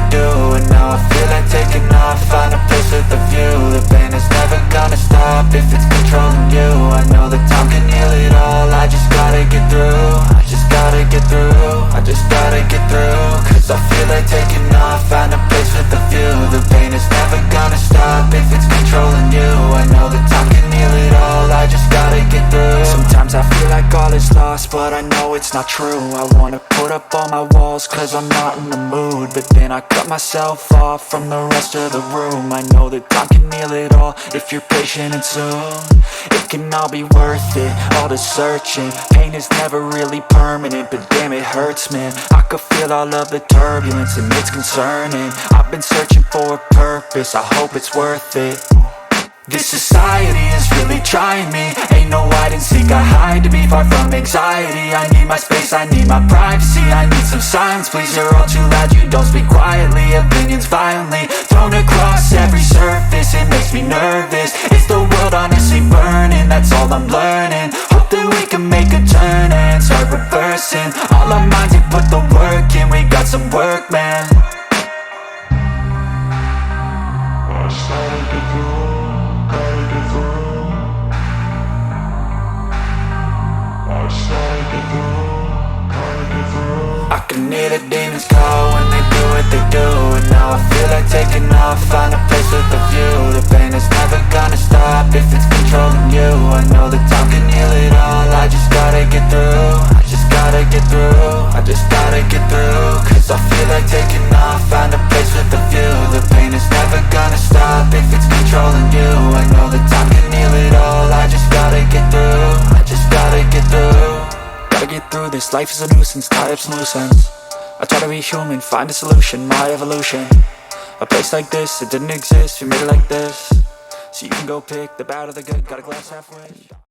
they do, and now I feel like taking off. Find a place with a view. The pain is never gonna stop if it's controlling you. I know that time can heal it all. I just gotta get through. I just gotta get through. I just gotta get through. Cause I feel like taking off. Find a place with a view. The pain is never gonna stop if it's controlling you. I know that time can heal it all. I just gotta get through. Sometimes I feel like all is lost, but I know it's not true. I wanna put up all my walls cause I'm not in the mood, but then I cut myself off from the rest of the room. I know that time can heal it all if you're patient and soon it can all be worth it, all the searching. Pain is never really permanent, but damn it hurts, man. I could feel all of the turbulence and it's concerning. I've been searching for a purpose, I hope it's worth it. This society is really trying me. Ain't no hide and seek, I hide to be far from anxiety. I need my space, I need my privacy. I need some silence, please, you're all too loud. You don't speak quietly, opinions violently thrown across every surface. It makes me nervous, it's the world honestly burning. That's all I'm learning, hope that we can make a turn and start reversing all our minds and put the work in. We got some work, man. I can hear the demons call when they do what they do, and now I feel like taking off. Find a place with a view. The pain is never gonna stop if it's controlling you. I know that time can heal it all. I just gotta get through. I just gotta get through. I just gotta get through. Cause I feel like taking off. Find a place with a view. The pain is never gonna stop if it's controlling you. I know that time can heal it all. I just gotta get through. I just gotta get through. Gotta get through this, life is a nuisance, tie up some loose ends. I try to be human, find a solution, my evolution. A place like this, it didn't exist, we made it like this. So you can go pick the bad or the good, got a glass halfway.